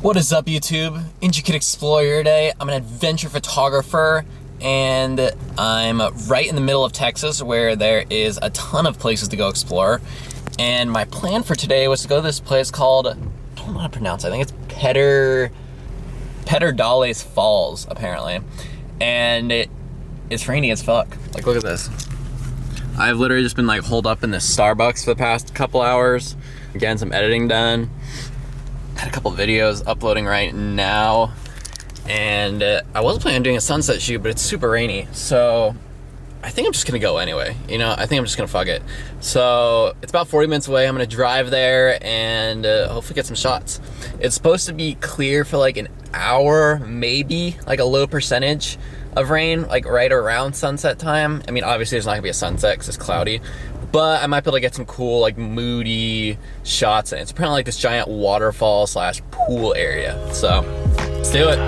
What is up, YouTube? Intricate Explorer today. I'm an adventure photographer and I'm right in the middle of Texas where there is a ton of places to go explore. And my plan for today was to go to this place called, I don't know how to pronounce it, I think it's Pedernales Falls, apparently. And it's rainy as fuck. Like, look at this. I've literally just been like holed up in this Starbucks for the past couple hours, getting some editing done. Had a couple videos uploading right now, and I wasn't planning on doing a sunset shoot, but it's super rainy, so I think I'm just gonna go anyway. You know, I think I'm just gonna fuck it. So it's about 40 minutes away. I'm gonna drive there and hopefully get some shots. It's supposed to be clear for like an hour, maybe like a low percentage of rain, like right around sunset time. I mean, obviously there's not gonna be a sunset because it's cloudy, but I might be able to get some cool, like, moody shots. And it's apparently like this giant waterfall slash pool area. So let's do it.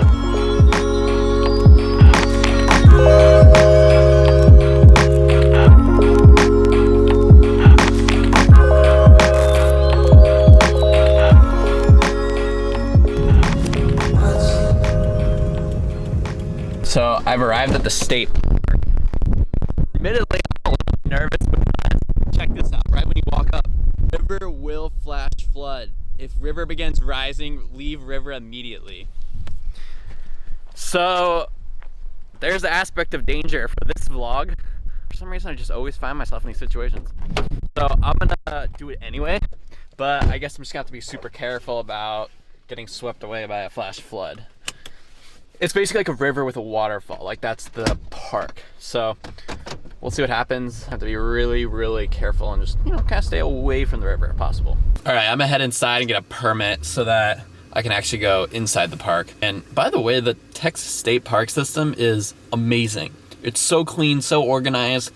So I've arrived at the state park. Admittedly, I'm a little nervous, but check this out. Right when you walk up, river will flash flood. If river begins rising, leave river immediately. So there's the aspect of danger for this vlog. For some reason, I just always find myself in these situations. So I'm gonna do it anyway, but I guess I'm just gonna have to be super careful about getting swept away by a flash flood. It's basically like a river with a waterfall. Like, that's the park. So we'll see what happens. I have to be really, really careful and just, you know, kind of stay away from the river if possible. All right, I'm gonna head inside and get a permit so that I can actually go inside the park. And by the way, the Texas State Park system is amazing. It's so clean, so organized.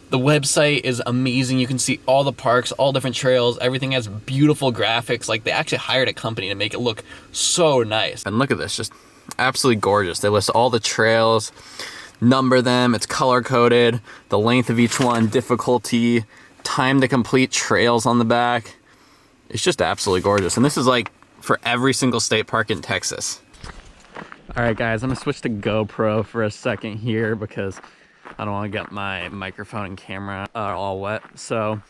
The website is amazing. You can see all the parks, all different trails. Everything has beautiful graphics. Like, they actually hired a company to make it look so nice. And look at this, just absolutely gorgeous. They list all the trails, number them, it's color coded, the length of each one, difficulty, time to complete trails on the back. It's just absolutely gorgeous. And this is like for every single state park in Texas. All right, guys, I'm gonna switch to GoPro for a second here because I don't want to get my microphone and camera all wet. So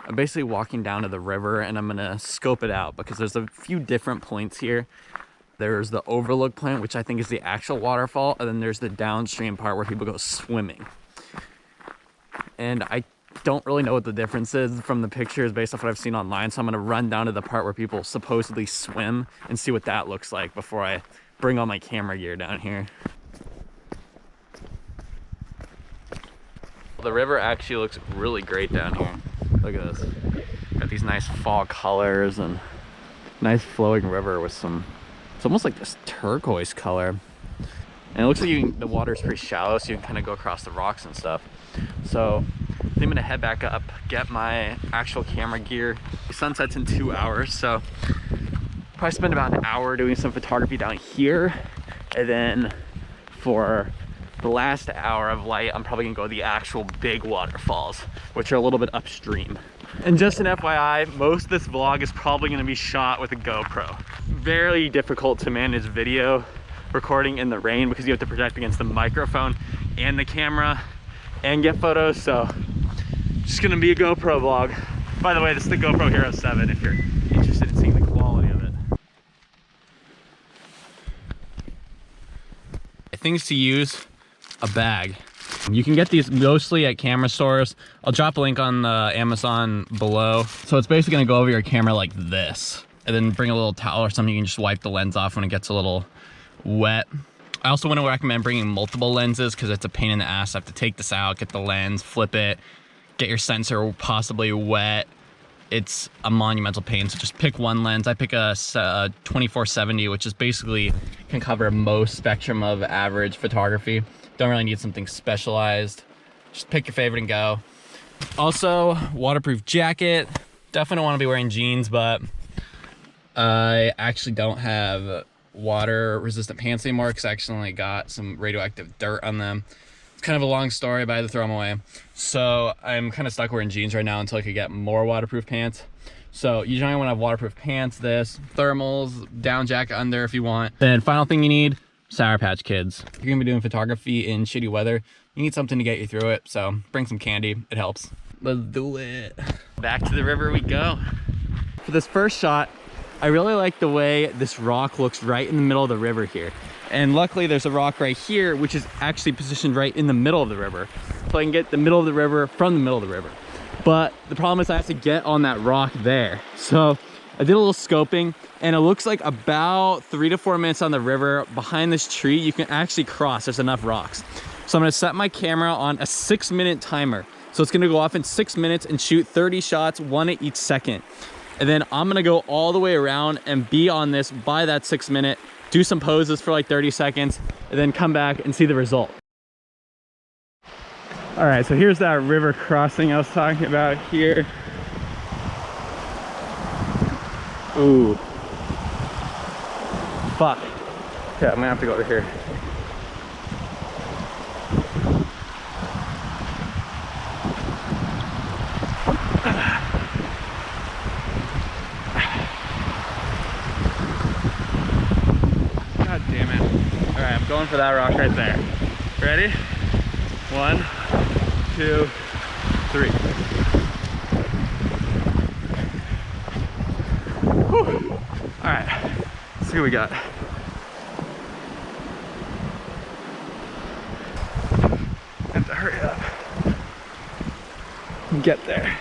I'm basically walking down to the river and I'm gonna scope it out because there's a few different points here. There's the overlook point, which I think is the actual waterfall, and then there's the downstream part where people go swimming. And I don't really know what the difference is from the pictures based off what I've seen online, so I'm gonna run down to the part where people supposedly swim and see what that looks like before I bring all my camera gear down here. The river actually looks really great down here. Look at this. Got these nice fall colors and nice flowing river with some, it's almost like this turquoise color. And it looks like the water's pretty shallow, so you can kind of go across the rocks and stuff. So I think I'm gonna head back up, get my actual camera gear. Sunset's in 2 hours, so probably spend about an hour doing some photography down here. And then for the last hour of light, I'm probably gonna go to the actual big waterfalls, which are a little bit upstream. And just an FYI, most of this vlog is probably gonna be shot with a GoPro. Very difficult to manage video recording in the rain because you have to protect against the microphone and the camera and get photos, so just gonna be a GoPro vlog. By the way, this is the GoPro Hero 7 if you're interested in seeing the quality of it. Things to use: a bag. You can get these mostly at camera stores. I'll drop a link on the Amazon below. So it's basically gonna go over your camera like this, and then bring a little towel or something. You can just wipe the lens off when it gets a little wet. I also wouldn't recommend bringing multiple lenses because it's a pain in the ass. I have to take this out, get the lens, flip it, get your sensor possibly wet. It's a monumental pain, so just pick one lens. I pick a 24-70, which is basically can cover most spectrum of average photography. Don't really need something specialized. Just pick your favorite and go. Also, waterproof jacket. Definitely don't want to be wearing jeans, but I actually don't have water resistant pants anymore because I accidentally got some radioactive dirt on them. kind of a long story, but I had to throw them away. So I'm kind of stuck wearing jeans right now until I could get more waterproof pants. So you generally want to have waterproof pants, this, thermals, down jacket under if you want. Then final thing you need, Sour Patch Kids. If you're gonna be doing photography in shitty weather, you need something to get you through it. So bring some candy, it helps. Let's do it. Back to the river we go. For this first shot, I really like the way this rock looks right in the middle of the river here. And luckily there's a rock right here, which is actually positioned right in the middle of the river. So I can get the middle of the river from the middle of the river. But the problem is I have to get on that rock there. So I did a little scoping and it looks like about 3 to 4 minutes on the river behind this tree, you can actually cross, there's enough rocks. So I'm gonna set my camera on a 6-minute timer. So it's gonna go off in 6 minutes and shoot 30 shots, 1 at each second. And then I'm gonna go all the way around and be on this by that 6 minute, do some poses for like 30 seconds, and then come back and see the result. All right, so here's that river crossing I was talking about here. Ooh. Fuck. Okay, I'm gonna have to go over here. God damn it. All right, I'm going for that rock right there. Ready? 1, 2, 3. Whew. All right, let's see what we got. Have to hurry up and get there.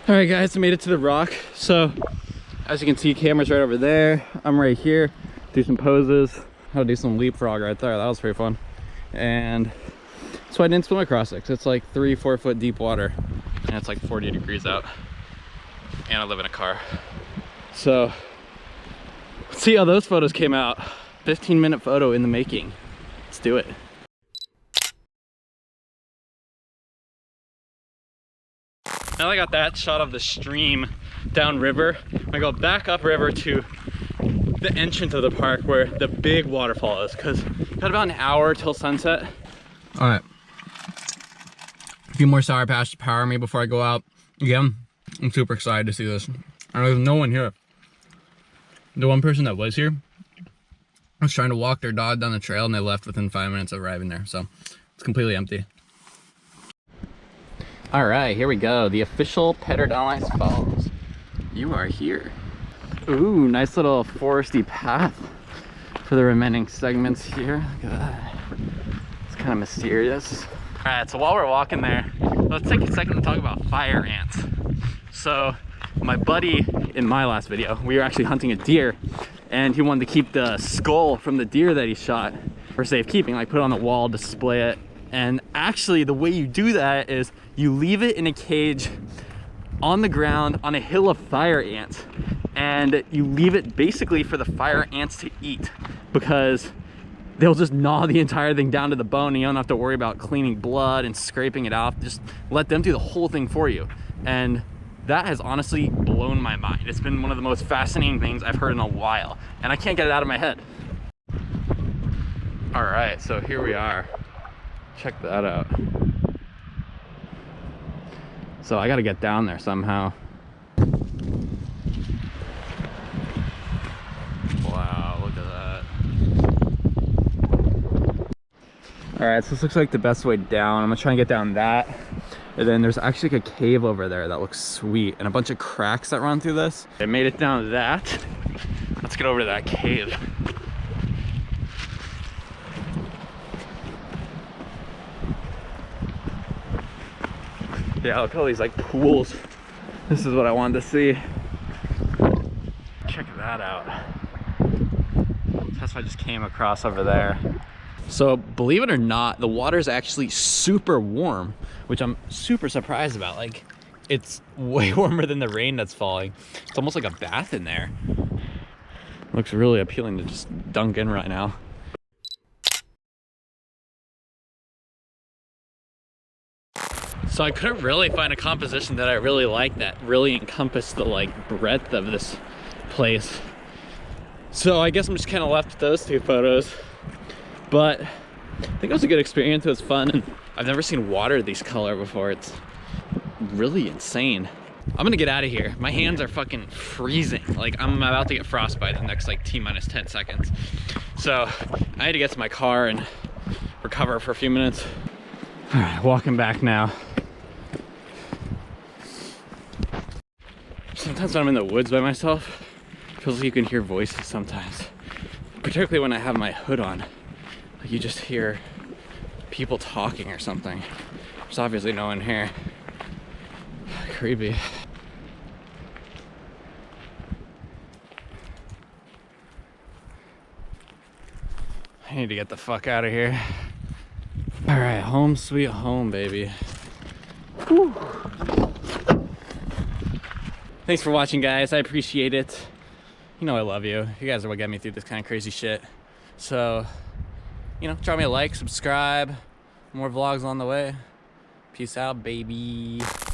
All right, guys, I made it to the rock. So, as you can see, camera's right over there. I'm right here. Do some poses. I'll do some leapfrog right there. That was pretty fun. And so I didn't swim across it, 'cause it's like 3-4 foot deep water and it's like 40 degrees out and I live in a car. So let's see how those photos came out. 15-minute photo in the making. Let's do it. Now I got that shot of the stream downriver. I go back upriver to the entrance of the park where the big waterfall is, because got about an hour till sunset. All right, a few more Sour Patch to power me before I go out. Again, I'm super excited to see this. And there's no one here. The one person that was here was trying to walk their dog down the trail and they left within 5 minutes of arriving there. So it's completely empty. All right, here we go. The official Pedernales Falls. You are here. Ooh, nice little foresty path for the remaining segments here. Look at that. It's kind of mysterious. All right, so while we're walking there, let's take a second to talk about fire ants. So my buddy in my last video, we were actually hunting a deer and he wanted to keep the skull from the deer that he shot for safekeeping, like put it on the wall, display it. And actually the way you do that is you leave it in a cage on the ground on a hill of fire ants, and you leave it basically for the fire ants to eat, because they'll just gnaw the entire thing down to the bone and you don't have to worry about cleaning blood and scraping it off. Just let them do the whole thing for you. And that has honestly blown my mind. It's been one of the most fascinating things I've heard in a while, and I can't get it out of my head. All right, so here we are. Check that out. So I gotta get down there somehow. Wow, look at that. All right, so this looks like the best way down. I'm gonna try and get down that. And then there's actually like a cave over there that looks sweet and a bunch of cracks that run through this. I made it down that. Let's get over to that cave. Yeah, look at all these like pools. This is what I wanted to see. Check that out. That's what I just came across over there. So believe it or not, the water is actually super warm, which I'm super surprised about. Like, it's way warmer than the rain that's falling. It's almost like a bath in there. Looks really appealing to just dunk in right now. So I couldn't really find a composition that I really liked that really encompassed the like breadth of this place. So I guess I'm just kind of left with those two photos. But I think it was a good experience. It was fun, and I've never seen water this color before. It's really insane. I'm gonna get out of here. My hands are fucking freezing. Like, I'm about to get frostbite in the next like T-minus 10 seconds. So I had to get to my car and recover for a few minutes. All right, walking back now. Sometimes when I'm in the woods by myself, it feels like you can hear voices sometimes. Particularly when I have my hood on. Like, you just hear people talking or something. There's obviously no one here. Creepy. I need to get the fuck out of here. All right, home sweet home, baby. Whew. Thanks for watching, guys. I appreciate it. You know I love you. You guys are what got me through this kind of crazy shit. So, you know, drop me a like, subscribe. More vlogs on the way. Peace out, baby.